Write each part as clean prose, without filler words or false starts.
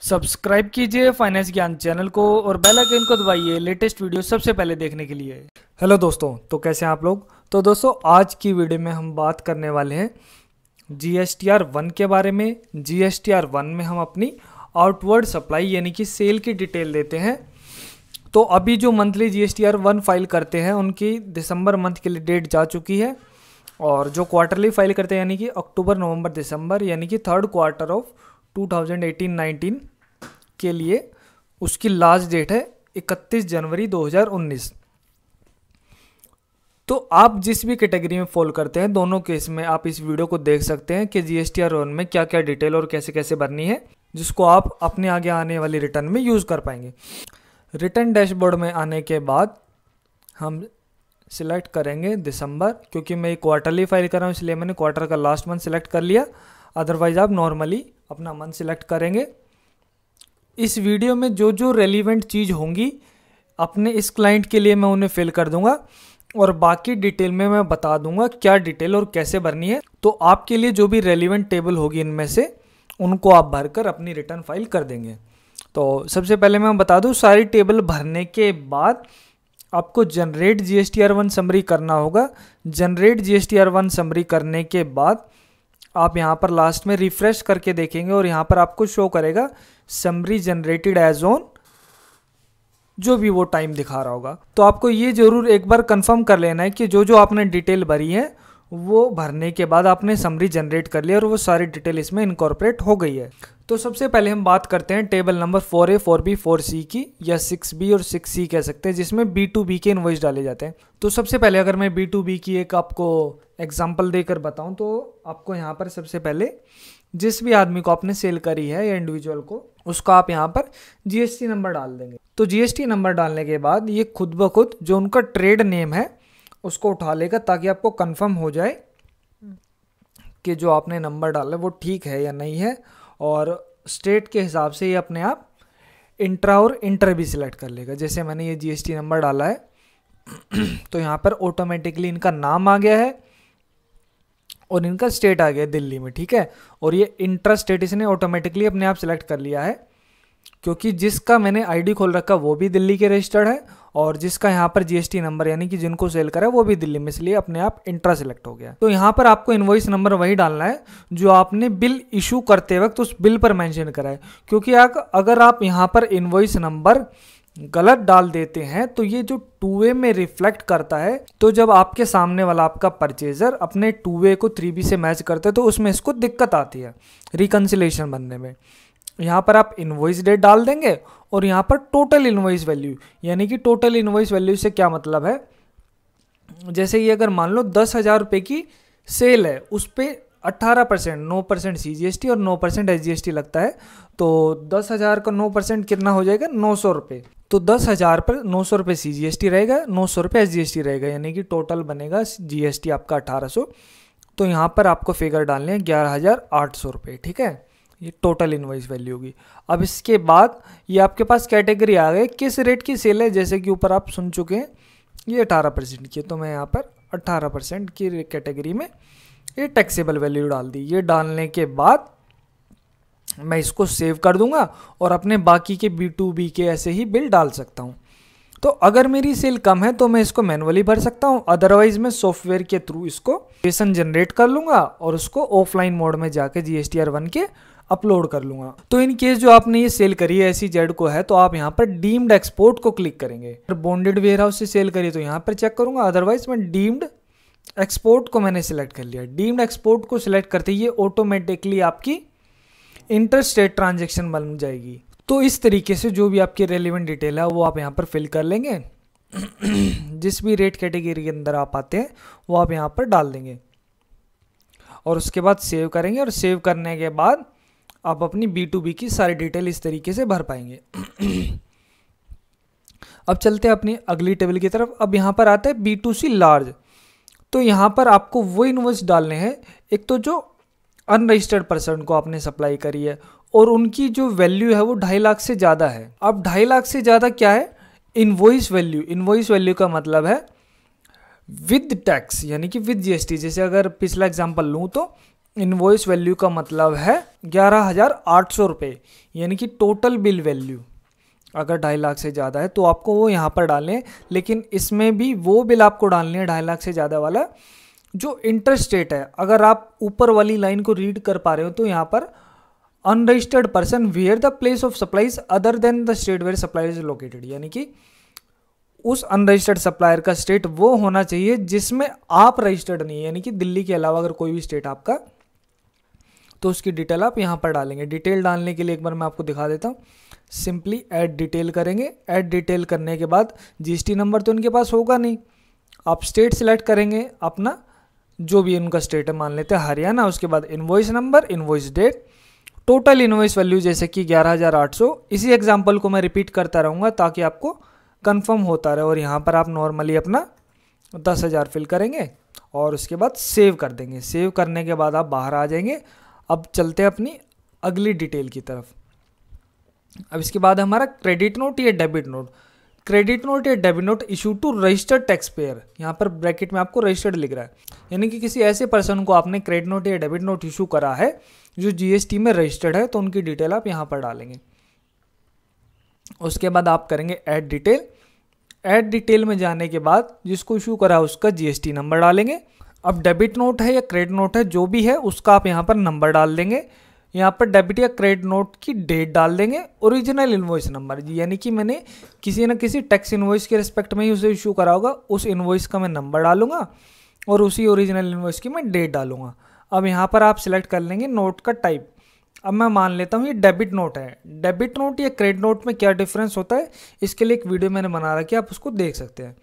Subscribe कीजिए finance ज्ञान channel को और बेल आइकन को दबाइए लेटेस्ट वीडियो सबसे पहले देखने के लिए। हेलो दोस्तों, तो कैसे हैं आप लोग। तो दोस्तों आज की वीडियो में हम बात करने वाले हैं GSTR 1 के बारे में। GSTR 1 में हम अपनी आउटवर्ड सप्लाई यानी कि सेल की डिटेल देते हैं। तो अभी जो मंथली GSTR 1 फाइल करते हैं उनकी दिसंबर मंथ के लिए डेट जा चुकी है, और जो क्वार्टरली फाइल करते हैं यानी कि अक्टूबर नवंबर दिसंबर यानी कि थर्ड क्वार्टर ऑफ 2018-19 के लिए उसकी लास्ट डेट है 31 जनवरी 2019। तो आप जिस भी कैटेगरी में फॉलो करते हैं दोनों केस में आप इस वीडियो को देख सकते हैं कि GSTR 1 में क्या क्या डिटेल और कैसे कैसे भरनी है, जिसको आप अपने आगे आने वाली रिटर्न में यूज़ कर पाएंगे। रिटर्न डैशबोर्ड में आने के बाद हम सिलेक्ट करेंगे दिसंबर, क्योंकि मैं क्वार्टरली फाइल कर रहा हूँ इसलिए मैंने क्वार्टर का लास्ट मंथ सिलेक्ट कर लिया। अदरवाइज आप नॉर्मली अपना मंथ सिलेक्ट करेंगे। इस वीडियो में जो जो रेलिवेंट चीज़ होंगी अपने इस क्लाइंट के लिए मैं उन्हें फिल कर दूंगा, और बाकी डिटेल में मैं बता दूंगा क्या डिटेल और कैसे भरनी है। तो आपके लिए जो भी रेलिवेंट टेबल होगी इनमें से उनको आप भरकर अपनी रिटर्न फाइल कर देंगे। तो सबसे पहले मैं बता दूं, सारी टेबल भरने के बाद आपको जनरेट GSTR 1 समरी करना होगा। जनरेट GSTR 1 समरी करने के बाद आप यहाँ पर लास्ट में रिफ्रेश करके देखेंगे और यहाँ पर आपको शो करेगा समरी जनरेटेड एज ऑन, जो भी वो टाइम दिखा रहा होगा। तो आपको ये जरूर एक बार कंफर्म कर लेना है कि जो जो आपने डिटेल भरी है वो भरने के बाद आपने समरी जनरेट कर लिया और वो सारी डिटेल इसमें इनकॉर्पोरेट हो गई है। तो सबसे पहले हम बात करते हैं table number 4A 4B 4C की, या 6B और 6C कह सकते हैं, जिसमें B2B के इनवॉइस डाले जाते हैं। तो सबसे पहले अगर मैं B2B की एक आपको एग्जांपल देकर बताऊं तो आपको यहाँ पर सबसे पहले जिस भी आदमी को आपने सेल करी है या इंडिविजुअल को, उसका आप यहाँ पर GST नंबर डाल देंगे। तो GST नंबर डालने के बाद ये खुद ब खुद जो उनका ट्रेड नेम है उसको उठा लेगा, ताकि आपको कंफर्म हो जाए कि जो आपने नंबर डाला है वो ठीक है या नहीं है। और स्टेट के हिसाब से ये अपने आप इंट्रा और इंटर भी सिलेक्ट कर लेगा। जैसे मैंने ये GST नंबर डाला है तो यहाँ पर ऑटोमेटिकली इनका नाम आ गया है और इनका स्टेट आ गया दिल्ली में, ठीक है। और ये इंट्रा स्टेट इसने ऑटोमेटिकली अपने आप सिलेक्ट कर लिया है, क्योंकि जिसका मैंने आईडी खोल रखा वो भी दिल्ली के रजिस्टर्ड है और जिसका यहाँ पर GST नंबर यानी कि जिनको सेल करा है वो भी दिल्ली में, इसलिए अपने आप इंट्रा सिलेक्ट हो गया। तो यहाँ पर आपको इनवॉइस नंबर वही डालना है जो आपने बिल इशू करते वक्त उस बिल पर मेंशन करा है, क्योंकि अगर आप यहाँ पर इनवॉइस नंबर गलत डाल देते हैं तो ये जो 2A में रिफ्लेक्ट करता है। तो जब आपके सामने वाला आपका परचेजर अपने 2A को 3B से मैच करता है तो उसमें इसको दिक्कत आती है रिकंसिलेशन बनने में। यहाँ पर आप इनवॉइस डेट डाल देंगे और यहाँ पर टोटल इनवॉइस वैल्यू, यानी कि टोटल इनवॉइस वैल्यू से क्या मतलब है, जैसे ये अगर मान लो 10,000 रुपये की सेल है, उस पर 18% 9% CGST और 9% SGST लगता है। तो 10,000 का 9% कितना हो जाएगा, 900 रुपये। तो 10,000 पर 900 रुपये CGST रहेगा, 900 रुपये SGST रहेगा, यानी कि टोटल बनेगा GST आपका 1800। तो यहाँ पर आपको फिगर डालने हैं 11,800 रुपये, ठीक है। ये टोटल इनवॉइस वैल्यू होगी। अब इसके बाद ये आपके पास कैटेगरी आ गई किस रेट की सेल है, जैसे कि ऊपर आप सुन चुके हैं ये 18% की है, तो मैं यहाँ पर 18% की कैटेगरी में ये टैक्सेबल वैल्यू डाल दी। ये डालने के बाद मैं इसको सेव कर दूंगा और अपने बाकी के B2B के ऐसे ही बिल डाल सकता हूँ। तो अगर मेरी सेल कम है तो मैं इसको मैनुअली भर सकता हूँ, अदरवाइज मैं सॉफ्टवेयर के थ्रू इसको स्टेशन जनरेट कर लूँगा और उसको ऑफलाइन मोड में जाके GSTR 1 के अपलोड कर लूँगा। तो इन केस जो आपने ये सेल करी है SEZ को है तो आप यहाँ पर डीम्ड एक्सपोर्ट को क्लिक करेंगे। अगर बॉन्डेड वेयर हाउस से सेल करी तो यहाँ पर चेक करूँगा, अदरवाइज मैं डीम्ड एक्सपोर्ट को मैंने सिलेक्ट कर लिया। डीम्ड एक्सपोर्ट को सिलेक्ट करते ही ये ऑटोमेटिकली आपकी इंटर स्टेट ट्रांजेक्शन बन जाएगी। तो इस तरीके से जो भी आपकी रेलिवेंट डिटेल है वो आप यहाँ पर फिल कर लेंगे। जिस भी रेट कैटेगरी के अंदर आप आते हैं वो आप यहाँ पर डाल देंगे और उसके बाद सेव करेंगे, और सेव करने के बाद आप अपनी B2B की सारी डिटेल इस तरीके से भर पाएंगे। अब चलते हैं अपनी अगली टेबल की तरफ। अब यहाँ पर आता है B2C लार्ज। तो यहाँ पर आपको वो इनवॉइस डालने हैं, एक तो जो अनरजिस्टर्ड पर्सन को आपने सप्लाई करी है और उनकी जो वैल्यू है वो 2.5 लाख से ज़्यादा है। अब 2.5 लाख से ज़्यादा क्या है, इनवॉइस वैल्यू। इनवॉइस वैल्यू का मतलब है विद टैक्स यानी कि विद GST। जैसे अगर पिछला एग्जांपल लूँ तो इनवॉइस वैल्यू का मतलब है 11,800 रुपये, यानी कि टोटल बिल वैल्यू। अगर 2.5 लाख से ज़्यादा है तो आपको वो यहाँ पर डालने हैं, लेकिन इसमें भी वो बिल आपको डालने हैं 2.5 लाख से ज़्यादा वाला जो इंटरस्टेट है। अगर आप ऊपर वाली लाइन को रीड कर पा रहे हो तो यहाँ पर unregistered person where the place of supplies other than the state where supplier is located, यानी कि उस अनरजिस्टर्ड सप्लायर का स्टेट वो होना चाहिए जिसमें आप रजिस्टर्ड नहीं है, यानी कि दिल्ली के अलावा अगर कोई भी स्टेट आपका, तो उसकी डिटेल आप यहाँ पर डालेंगे। डिटेल डालने के लिए एक बार मैं आपको दिखा देता हूँ। सिंपली ऐड डिटेल करेंगे। ऐड डिटेल करने के बाद जीएसटी नंबर तो इनके पास होगा नहीं, आप स्टेट सिलेक्ट करेंगे अपना, जो भी उनका स्टेट है, मान लेते हैं हरियाणा। उसके बाद invoice number, invoice date, total invoice value जैसे कि 11,800। इसी एग्जाम्पल को मैं रिपीट करता रहूँगा ताकि आपको कंफर्म होता रहे। और यहाँ पर आप नॉर्मली अपना 10,000 फिल करेंगे और उसके बाद सेव कर देंगे। सेव करने के बाद आप बाहर आ जाएंगे। अब चलते हैं अपनी अगली डिटेल की तरफ। अब इसके बाद हमारा क्रेडिट नोट या डेबिट नोट। क्रेडिट नोट या debit note issue to registered taxpayer, यहाँ पर ब्रैकेट में आपको रजिस्टर्ड लिख रहा है, यानी कि किसी ऐसे पर्सन को आपने क्रेडिट नोट या डेबिट नोट इशू करा है जो जीएसटी में रजिस्टर्ड है, तो उनकी डिटेल आप यहाँ पर डालेंगे। उसके बाद आप करेंगे ऐड डिटेल। ऐड डिटेल में जाने के बाद जिसको इशू करा है उसका जीएसटी नंबर डालेंगे। अब डेबिट नोट है या क्रेडिट नोट है, जो भी है उसका आप यहाँ पर नंबर डाल देंगे। यहाँ पर डेबिट या क्रेडिट नोट की डेट डाल देंगे, ओरिजिनल इनवॉइस नंबर, यानी कि मैंने किसी न किसी टैक्स इनवॉइस के रिस्पेक्ट में ही उसे इशू करा होगा, उस इनवॉइस का मैं नंबर डालूंगा और उसी ओरिजिनल इनवॉइस की मैं डेट डालूंगा। अब यहाँ पर आप सिलेक्ट कर लेंगे नोट का टाइप। अब मैं मान लेता हूँ ये डेबिट नोट है। डेबिट नोट या क्रेडिट नोट में क्या डिफरेंस होता है, इसके लिए एक वीडियो मैंने बना रखी है, आप उसको देख सकते हैं।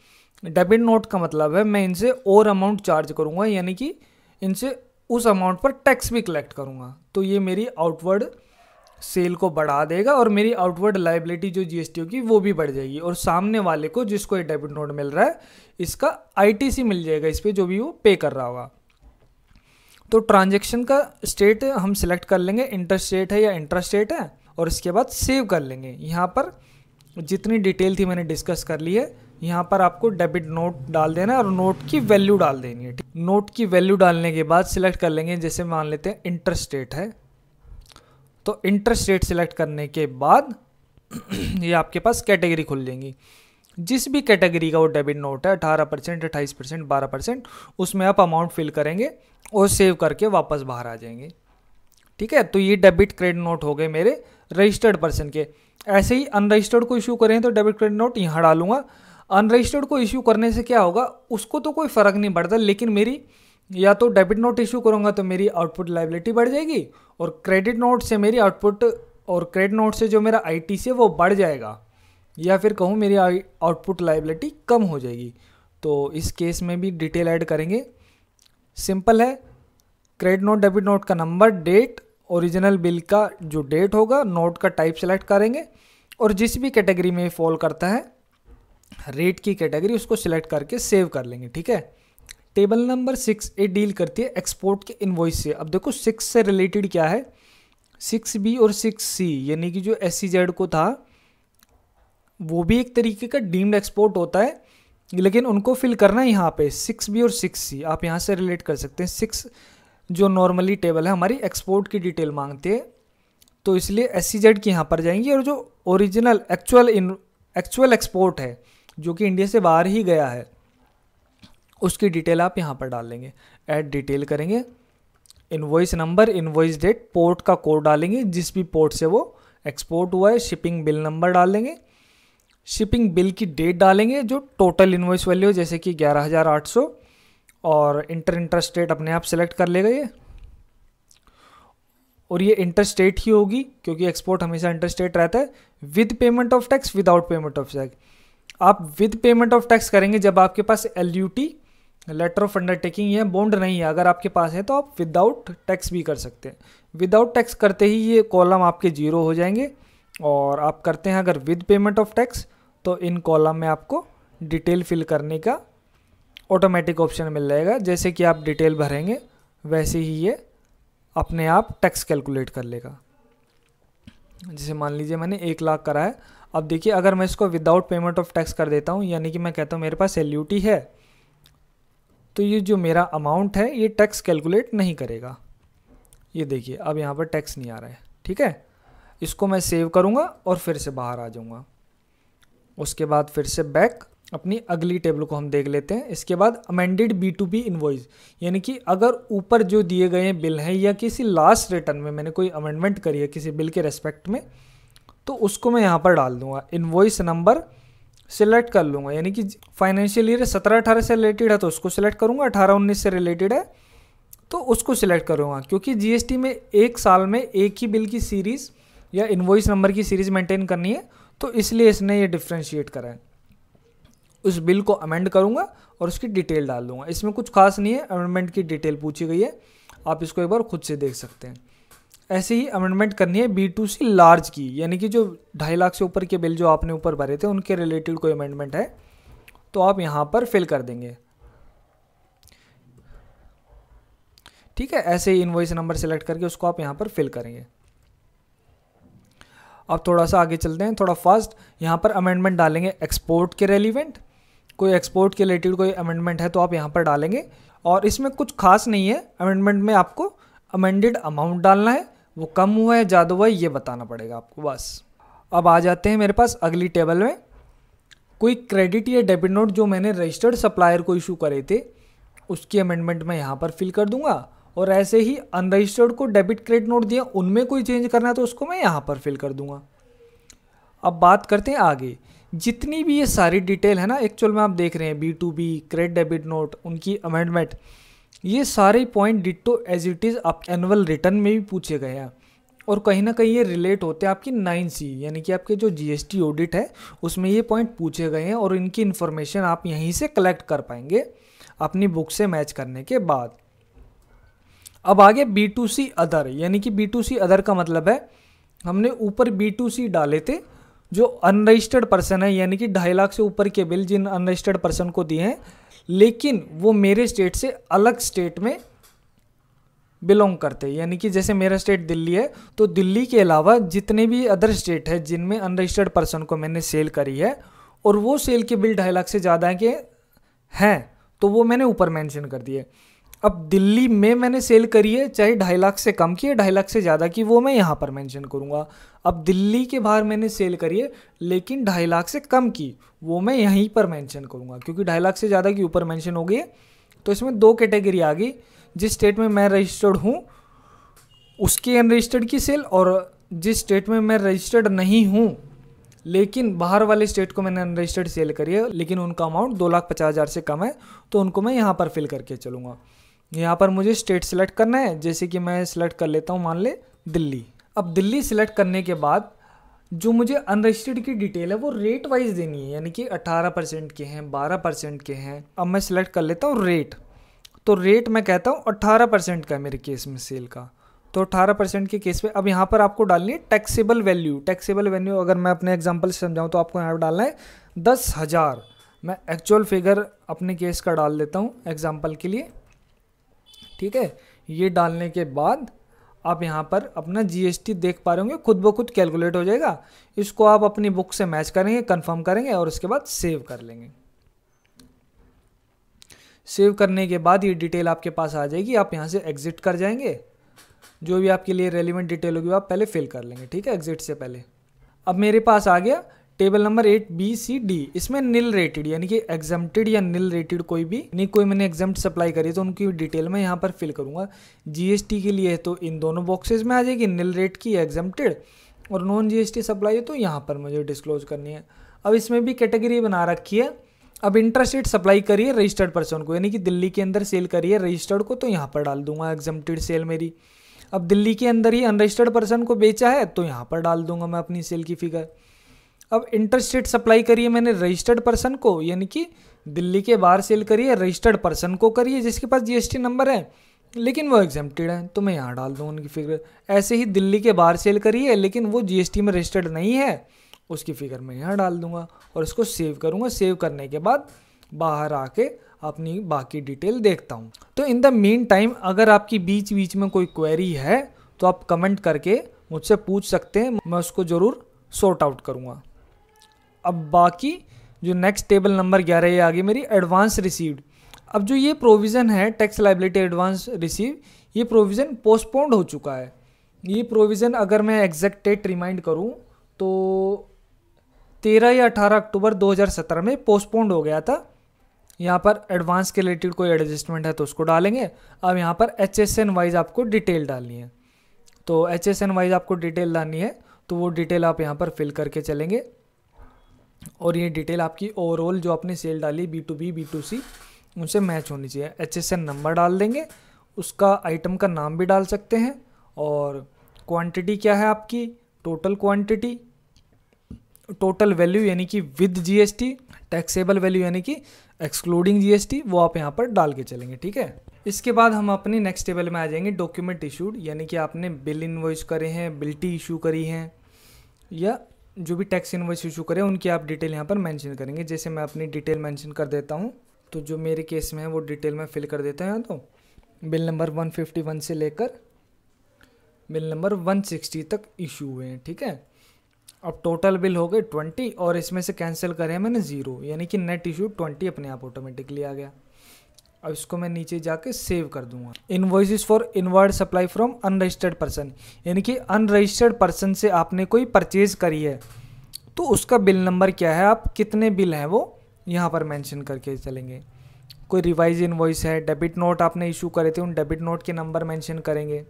डेबिट नोट का मतलब है मैं इनसे और अमाउंट चार्ज करूँगा, यानी कि इनसे उस अमाउंट पर टैक्स भी कलेक्ट करूँगा, तो ये मेरी आउटवर्ड सेल को बढ़ा देगा और मेरी आउटवर्ड लाइबिलिटी जो जीएसटी होगी वो भी बढ़ जाएगी। और सामने वाले को जिसको ये डेबिट नोट मिल रहा है इसका आईटीसी मिल जाएगा इस पर, जो भी वो पे कर रहा होगा। तो ट्रांजैक्शन का स्टेट हम सिलेक्ट कर लेंगे, इंटर स्टेट है या इंट्रा स्टेट है, और इसके बाद सेव कर लेंगे। यहाँ पर जितनी डिटेल थी मैंने डिस्कस कर ली है। यहाँ पर आपको डेबिट नोट डाल देना है और नोट की वैल्यू डाल देनी है। नोट की वैल्यू डालने के बाद सिलेक्ट कर लेंगे, जैसे मान लेते हैं इंटर स्टेट है, तो इंटर स्टेट सिलेक्ट करने के बाद ये आपके पास कैटेगरी खुल जाएंगी। जिस भी कैटेगरी का वो डेबिट नोट है, 18%, 28%, 12%, उसमें आप अमाउंट फिल करेंगे और सेव करके वापस बाहर आ जाएंगे। ठीक है, तो ये डेबिट क्रेडिट नोट हो गए मेरे रजिस्टर्ड पर्सन के। ऐसे ही अनरजिस्टर्ड को इशू करें तो डेबिट क्रेडिट नोट यहाँ डालूंगा। अनरजिस्टर्ड को इशू करने से क्या होगा, उसको तो कोई फ़र्क नहीं पड़ता, लेकिन मेरी या तो डेबिट नोट इशू करूँगा तो मेरी आउटपुट लाइबिलिटी बढ़ जाएगी, और क्रेडिट नोट से मेरी आउटपुट और क्रेडिट नोट से जो मेरा आईटीसी है वो बढ़ जाएगा, या फिर कहूँ मेरी आउटपुट लाइबिलिटी कम हो जाएगी। तो इस केस में भी डिटेल ऐड करेंगे। सिंपल है, क्रेडिट नोट डेबिट नोट का नंबर, डेट, ओरिजिनल बिल का जो डेट होगा, नोट का टाइप सेलेक्ट करेंगे और जिस भी कैटेगरी में फॉल करता है रेट की कैटेगरी उसको सिलेक्ट करके सेव कर लेंगे। ठीक है, टेबल नंबर 6 ये डील करती है एक्सपोर्ट के इनवॉइस से। अब देखो 6 से रिलेटेड क्या है, 6B और 6C, यानी कि जो SEZ को था वो भी एक तरीके का डीम्ड एक्सपोर्ट होता है, लेकिन उनको फिल करना है यहाँ पे 6B और 6C। आप यहाँ से रिलेट कर सकते हैं। 6 जो नॉर्मली टेबल है हमारी एक्सपोर्ट की डिटेल मांगती है, तो इसलिए SEZ की यहाँ पर जाएंगी, और जो ओरिजिनल एक्चुअल एक्सपोर्ट है जो कि इंडिया से बाहर ही गया है उसकी डिटेल आप यहाँ पर डाल लेंगे। ऐड डिटेल करेंगे, invoice number, invoice date, port का कोड डालेंगे जिस भी पोर्ट से वो एक्सपोर्ट हुआ है, शिपिंग बिल नंबर डाल देंगे, शिपिंग बिल की डेट डालेंगे, जो टोटल इनवॉइस वैल्यू जैसे कि 11,800, और इंटर स्टेट अपने आप सेलेक्ट कर लेगा ये, और ये इंटर स्टेट ही होगी क्योंकि एक्सपोर्ट हमेशा इंटर स्टेट रहता है। With payment of tax, without payment of tax. आप विद पेमेंट ऑफ टैक्स करेंगे जब आपके पास LUT, लेटर ऑफ अंडरटेकिंग या बॉन्ड नहीं है। अगर आपके पास है तो आप विदाउट टैक्स भी कर सकते हैं। विदाउट टैक्स करते ही ये कॉलम आपके 0 हो जाएंगे, और आप करते हैं अगर विद पेमेंट ऑफ टैक्स तो इन कॉलम में आपको डिटेल फिल करने का ऑटोमेटिक ऑप्शन मिल जाएगा। जैसे कि आप डिटेल भरेंगे वैसे ही ये अपने आप टैक्स कैलकुलेट कर लेगा। जैसे मान लीजिए मैंने 1 लाख करा है, अब देखिए अगर मैं इसको विदाउट पेमेंट ऑफ टैक्स कर देता हूँ, यानी कि मैं कहता हूँ मेरे पास LUT है, तो ये जो मेरा अमाउंट है ये टैक्स कैलकुलेट नहीं करेगा। ये देखिए अब यहाँ पर टैक्स नहीं आ रहा है। ठीक है, इसको मैं सेव करूँगा और फिर से बाहर आ जाऊँगा। उसके बाद फिर से बैक, अपनी अगली टेबल को हम देख लेते हैं। इसके बाद अमेंडेड B2B इनवॉइस, यानी कि अगर ऊपर जो दिए गए बिल हैं या किसी लास्ट रिटर्न में मैंने कोई अमेंडमेंट करी है किसी बिल के रेस्पेक्ट में, तो उसको मैं यहाँ पर डाल दूंगा। इनवॉइस नंबर सिलेक्ट कर लूँगा, यानी कि फाइनेंशियल ईयर 17-18 से रिलेटेड है तो उसको सिलेक्ट करूँगा, 18-19 से रिलेटेड है तो उसको सिलेक्ट करूँगा। क्योंकि जीएसटी में एक साल में एक ही बिल की सीरीज़ या इनवॉइस नंबर की सीरीज़ मेंटेन करनी है, तो इसलिए इसने ये डिफ्रेंशिएट करा है। उस बिल को अमेंड करूँगा और उसकी डिटेल डाल दूँगा। इसमें कुछ खास नहीं है, अमेंडमेंट की डिटेल पूछी गई है, आप इसको एक बार खुद से देख सकते हैं। ऐसे ही अमेंडमेंट करनी है B2C लार्ज की, यानी कि जो 2.5 लाख से ऊपर के बिल जो आपने ऊपर भरे थे उनके रिलेटेड कोई अमेंडमेंट है तो आप यहाँ पर फिल कर देंगे। ठीक है, ऐसे ही इनवॉइस नंबर सेलेक्ट करके उसको आप यहाँ पर फिल करेंगे। अब थोड़ा सा आगे चलते हैं, थोड़ा फास्ट। यहाँ पर अमेंडमेंट डालेंगे एक्सपोर्ट के रेलिवेंट, कोई एक्सपोर्ट के रिलेटेड कोई अमेंडमेंट है तो आप यहाँ पर डालेंगे। और इसमें कुछ खास नहीं है, अमेंडमेंट में आपको अमेंडेड अमाउंट डालना है, वो कम हुआ है ज़्यादा हुआ है ये बताना पड़ेगा आपको बस। अब आ जाते हैं मेरे पास अगली टेबल में, कोई क्रेडिट या डेबिट नोट जो मैंने रजिस्टर्ड सप्लायर को इशू करे थे उसकी अमेंडमेंट मैं यहाँ पर फिल कर दूंगा। और ऐसे ही अनरजिस्टर्ड को डेबिट क्रेडिट नोट दिया उनमें कोई चेंज करना है तो उसको मैं यहाँ पर फिल कर दूंगा। अब बात करते हैं आगे, जितनी भी ये सारी डिटेल है ना एक्चुअल में आप देख रहे हैं B2B क्रेडिट डेबिट नोट उनकी अमेंडमेंट, ये सारे point ditto as it is आप एनुअल रिटर्न में भी पूछे गए हैं और कहीं ना कहीं ये रिलेट होते हैं आपकी 9C यानी कि आपके जो GST ऑडिट है उसमें ये पॉइंट पूछे गए हैं और इनकी इन्फॉर्मेशन आप यहीं से कलेक्ट कर पाएंगे अपनी बुक से मैच करने के बाद। अब आगे B2C अदर, यानी कि B2C अदर का मतलब है हमने ऊपर B2C डाले थे जो अनरजिस्टर्ड पर्सन है, यानी कि 2.5 लाख से ऊपर के बिल जिन अनरजिस्टर्ड पर्सन को दिए हैं लेकिन वो मेरे स्टेट से अलग स्टेट में बिलोंग करते हैं। यानी कि जैसे मेरा स्टेट दिल्ली है तो दिल्ली के अलावा जितने भी अदर स्टेट है जिनमें अनरजिस्टर्ड पर्सन को मैंने सेल करी है और वो सेल के बिल 2.5 लाख से ज़्यादा के हैं तो वो मैंने ऊपर मेंशन कर दिए। अब दिल्ली में मैंने सेल करी है चाहे 2.5 लाख से कम की है 2.5 लाख से ज़्यादा की, वो मैं यहाँ पर मेंशन करूँगा। अब दिल्ली के बाहर मैंने सेल करी है लेकिन 2.5 लाख से कम की, वो मैं यहीं पर मेंशन करूँगा क्योंकि 2.5 लाख से ज़्यादा की ऊपर मेंशन हो गई है। तो इसमें 2 कैटेगरी आ गई, जिस स्टेट में मैं रजिस्टर्ड हूँ उसके अनरजिस्टर्ड की सेल, और जिस स्टेट में मैं रजिस्टर्ड नहीं हूँ लेकिन बाहर वाले स्टेट को मैंने अनरजिस्टर्ड सेल करी है लेकिन उनका अमाउंट 2,50,000 से कम है तो उनको मैं यहाँ पर फिल करके चलूँगा। यहाँ पर मुझे स्टेट सेलेक्ट करना है, जैसे कि मैं सिलेक्ट कर लेता हूँ मान ले दिल्ली। अब दिल्ली सिलेक्ट करने के बाद जो मुझे अनरजिस्टर्ड की डिटेल है वो रेट वाइज देनी है, यानी कि 18% के हैं 12% के हैं। अब मैं सिलेक्ट कर लेता हूँ रेट, तो रेट मैं कहता हूँ 18% का है मेरे केस में सेल का, तो 18% के केस पे अब यहाँ पर आपको डालनी है टैक्सेबल वैल्यू। टैक्सेबल वैल्यू अगर मैं अपने एग्जांपल से समझाऊँ तो आपको यहाँ पर डालना है 10,000। मैं एक्चुअल फिगर अपने केस का डाल देता हूँ एग्जांपल के लिए। ठीक है, ये डालने के बाद आप यहाँ पर अपना GST देख पा रहे होंगे, खुद ब खुद कैलकुलेट हो जाएगा। इसको आप अपनी बुक से मैच करेंगे, कंफर्म करेंगे और उसके बाद सेव कर लेंगे। सेव करने के बाद ये डिटेल आपके पास आ जाएगी, आप यहाँ से एग्जिट कर जाएंगे। जो भी आपके लिए रेलिवेंट डिटेल होगी आप पहले फिल कर लेंगे। ठीक है, एग्जिट से पहले। अब मेरे पास आ गया टेबल नंबर 8BCD, इसमें नील रेटेड यानी कि एग्जम्प्टेड या नील रेटेड कोई भी नहीं, कोई मैंने एग्जम्प्ट सप्लाई करी तो उनकी डिटेल मैं यहाँ पर फिल करूँगा। GST के लिए है तो इन दोनों बॉक्सेस में आ जाएगी, नील रेट की एग्जम्प्टेड, और नॉन GST सप्लाई है तो यहाँ पर मुझे डिस्क्लोज करनी है। अब इसमें भी कैटेगरी बना रखी है। अब इंट्रास्टेट सप्लाई करिए रजिस्टर्ड पर्सन को, यानी कि दिल्ली के अंदर सेल करिए रजिस्टर्ड को, तो यहाँ पर डाल दूंगा एग्जम्प्टेड सेल मेरी। अब दिल्ली के अंदर ही अनरजिस्टर्ड पर्सन को बेचा है तो यहाँ पर डाल दूंगा मैं अपनी सेल की फिगर। अब इंटरस्टेट सप्लाई करिए मैंने रजिस्टर्ड पर्सन को, यानी कि दिल्ली के बाहर सेल करिए रजिस्टर्ड पर्सन को करिए जिसके पास GST नंबर है लेकिन वो एग्जम्प्टेड है, तो मैं यहाँ डाल दूँ उनकी फिगर। ऐसे ही दिल्ली के बाहर सेल करिए लेकिन वो GST में रजिस्टर्ड नहीं है, उसकी फिगर मैं यहाँ डाल दूंगा और इसको सेव करूँगा। सेव करने के बाद बाहर आके अपनी बाकी डिटेल देखता हूँ। तो इन द मीन टाइम अगर आपकी बीच बीच में कोई क्वेरी है तो आप कमेंट करके मुझसे पूछ सकते हैं, मैं उसको ज़रूर सॉर्ट आउट करूँगा। अब बाकी जो नेक्स्ट टेबल नंबर 11 ये आ गई मेरी एडवांस रिसीव्ड। अब जो ये प्रोविज़न है टैक्स लायबिलिटी एडवांस रिसीव, ये प्रोविज़न पोस्टपोन्ड हो चुका है। ये प्रोविज़न अगर मैं एग्जैक्ट डेट रिमाइंड करूँ तो 13 या 18 अक्टूबर 2017 में पोस्टपोन्ड हो गया था। यहाँ पर एडवांस के रिलेटेड कोई एडजस्टमेंट है तो उसको डालेंगे। अब यहाँ पर HSN वाइज आपको डिटेल डालनी है, तो HSN वाइज आपको डिटेल डालनी है, तो वो डिटेल आप यहाँ पर फिल करके चलेंगे और ये डिटेल आपकी ओवरऑल जो आपने सेल डाली B2B B2C उनसे मैच होनी चाहिए। HSN नंबर डाल देंगे, उसका आइटम का नाम भी डाल सकते हैं और क्वांटिटी क्या है आपकी, टोटल क्वांटिटी, टोटल वैल्यू यानी कि विद GST, टैक्सेबल वैल्यू यानी कि एक्सक्लूडिंग GST, वो आप यहाँ पर डाल के चलेंगे। ठीक है, इसके बाद हम अपनी नेक्स्ट टेबल में आ जाएंगे डॉक्यूमेंट इशूड, यानी कि आपने बिल इनवॉइस करे हैं, बिल्टी इशू करी हैं या जो भी टैक्स इनवॉइस इशू करें उनकी आप डिटेल यहाँ पर मेंशन करेंगे। जैसे मैं अपनी डिटेल मेंशन कर देता हूँ, तो जो मेरे केस में है वो डिटेल मैं फिल कर देता हूँ। तो बिल नंबर 151 से लेकर बिल नंबर 160 तक इशू हुए हैं। ठीक है, अब टोटल बिल हो गए 20 और इसमें से कैंसिल करें मैंने 0, यानी कि नेट इशू 20 अपने आप ऑटोमेटिकली आ गया। अब इसको मैं नीचे जाके सेव कर दूंगा। Invoices for inward supply from unregistered person, यानी कि अनरजिस्टर्ड पर्सन से आपने कोई परचेज करी है तो उसका बिल नंबर क्या है, आप कितने बिल हैं वो यहाँ पर मेंशन करके चलेंगे। कोई रिवाइज इनवॉइस है, डेबिट नोट आपने इशू करे थे, उन डेबिट नोट के नंबर मेंशन करेंगे,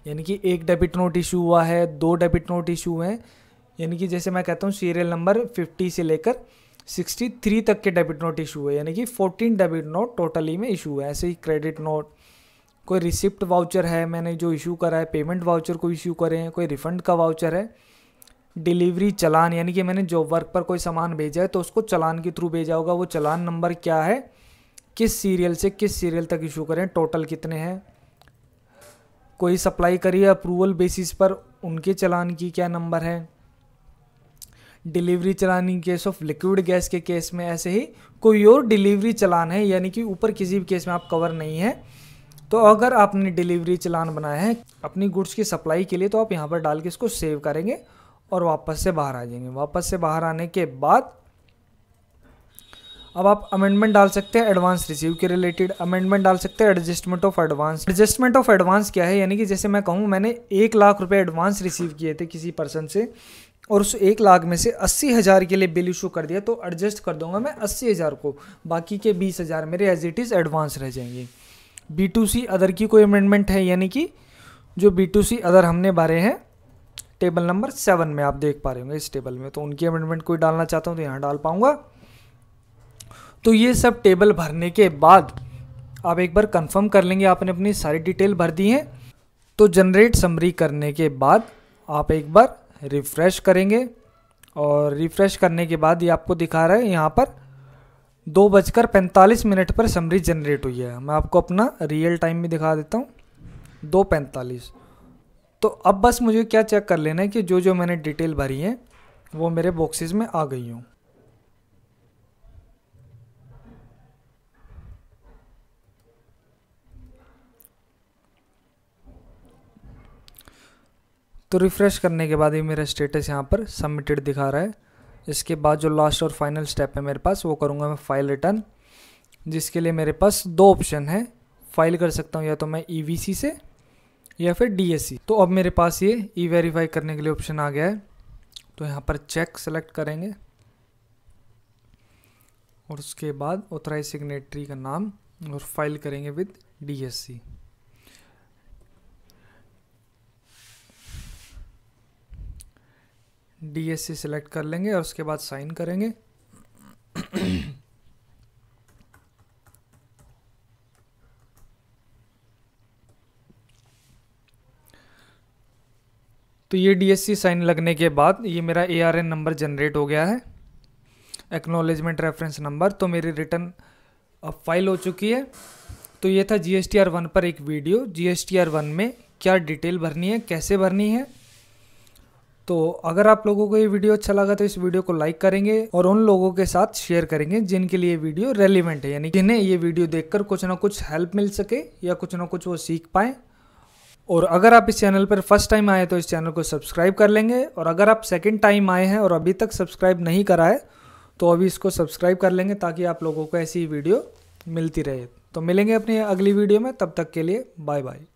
यानी कि 1 डेबिट नोट इशू हुआ है, 2 डेबिट नोट इशू हैं, यानी कि जैसे मैं कहता हूँ सीरियल नंबर 50 से लेकर 63 तक के डेबिट नोट इशू है, यानी कि 14 डेबिट नोट टोटली में इशू है। ऐसे ही क्रेडिट नोट, कोई रिसिप्ट वाउचर है मैंने जो इशू करा है, पेमेंट वाउचर को इशू करे हैं, कोई रिफंड का वाउचर है, डिलीवरी चलान, यानी कि मैंने जॉब वर्क पर कोई सामान भेजा है तो उसको चलान के थ्रू भेजा होगा, वो चलान नंबर क्या है, किस सीरियल से किस सीरियल तक इशू करें, टोटल कितने हैं, कोई सप्लाई करी है अप्रूवल बेसिस पर उनके चलान की क्या नंबर है, delivery challan in case of liquid gas के केस में, ऐसे ही कोई और डिलीवरी चलान है, यानी कि ऊपर किसी भी केस में आप कवर नहीं है। तो अगर आपने डिलीवरी चलान बनाया है अपनी गुड्स की सप्लाई के लिए तो आप यहाँ पर डाल के इसको सेव करेंगे और वापस से बाहर आ जाएंगे। वापस से बाहर आने के बाद अब आप अमेंडमेंट डाल सकते हैं एडवांस रिसीव के रिलेटेड, अमेंडमेंट डाल सकते हैं adjustment of advance. Adjustment of advance क्या है, यानी कि जैसे मैं कहूँ मैंने 1 लाख रुपए एडवांस रिसीव किए थे किसी पर्सन से और उस 1 लाख में से 80,000 के लिए बिल इशू कर दिया, तो एडजस्ट कर दूंगा मैं 80,000 को, बाकी के 20,000 मेरे एज इट इज़ एडवांस रह जाएंगे। B2C अदर की कोई अमेंडमेंट है, यानी कि जो B2C अदर हमने भरे हैं टेबल नंबर 7 में आप देख पा रहे होंगे इस टेबल में, तो उनकी अमेंडमेंट कोई डालना चाहता हूँ तो यहाँ डाल पाऊँगा। तो ये सब टेबल भरने के बाद आप एक बार कंफर्म कर लेंगे आपने अपनी सारी डिटेल भर दी है, तो जनरेट समरी करने के बाद आप एक बार रिफ़्रेश करेंगे और रिफ़्रेश करने के बाद ये आपको दिखा रहा है यहाँ पर 2:45 पर समरी जनरेट हुई है। मैं आपको अपना रियल टाइम भी दिखा देता हूँ, 2:45। तो अब बस मुझे क्या चेक कर लेना है कि जो जो मैंने डिटेल भरी है वो मेरे बॉक्सेस में आ गई हूँ। तो रिफ़्रेश करने के बाद ही मेरा स्टेटस यहाँ पर सबमिटेड दिखा रहा है। इसके बाद जो लास्ट और फाइनल स्टेप है मेरे पास वो करूँगा मैं फाइल रिटर्न, जिसके लिए मेरे पास 2 ऑप्शन है, फाइल कर सकता हूँ या तो मैं EVC से या फिर DSC। तो अब मेरे पास ये E-वेरीफाई करने के लिए ऑप्शन आ गया है, तो यहाँ पर चेक सेलेक्ट करेंगे और उसके बाद ऑथराइज सिग्नेटरी का नाम और फाइल करेंगे विद DSC। DSC सेलेक्ट कर लेंगे और उसके बाद साइन करेंगे। तो ये DSC साइन लगने के बाद ये मेरा ARN नंबर जनरेट हो गया है, एक्नॉलेजमेंट रेफरेंस नंबर। तो मेरी रिटर्न अब फाइल हो चुकी है। तो ये था GSTR1 पर एक वीडियो, GSTR1 में क्या डिटेल भरनी है, कैसे भरनी है। तो अगर आप लोगों को ये वीडियो अच्छा लगा तो इस वीडियो को लाइक करेंगे और उन लोगों के साथ शेयर करेंगे जिनके लिए वीडियो रेलिवेंट है, यानी जिन्हें ये वीडियो देखकर कुछ ना कुछ हेल्प मिल सके या कुछ ना कुछ वो सीख पाएँ। और अगर आप इस चैनल पर फर्स्ट टाइम आए तो इस चैनल को सब्सक्राइब कर लेंगे, और अगर आप सेकंड टाइम आए हैं और अभी तक सब्सक्राइब नहीं करा है तो अभी इसको सब्सक्राइब कर लेंगे ताकि आप लोगों को ऐसी वीडियो मिलती रहे। तो मिलेंगे अपनी अगली वीडियो में, तब तक के लिए बाय बाय।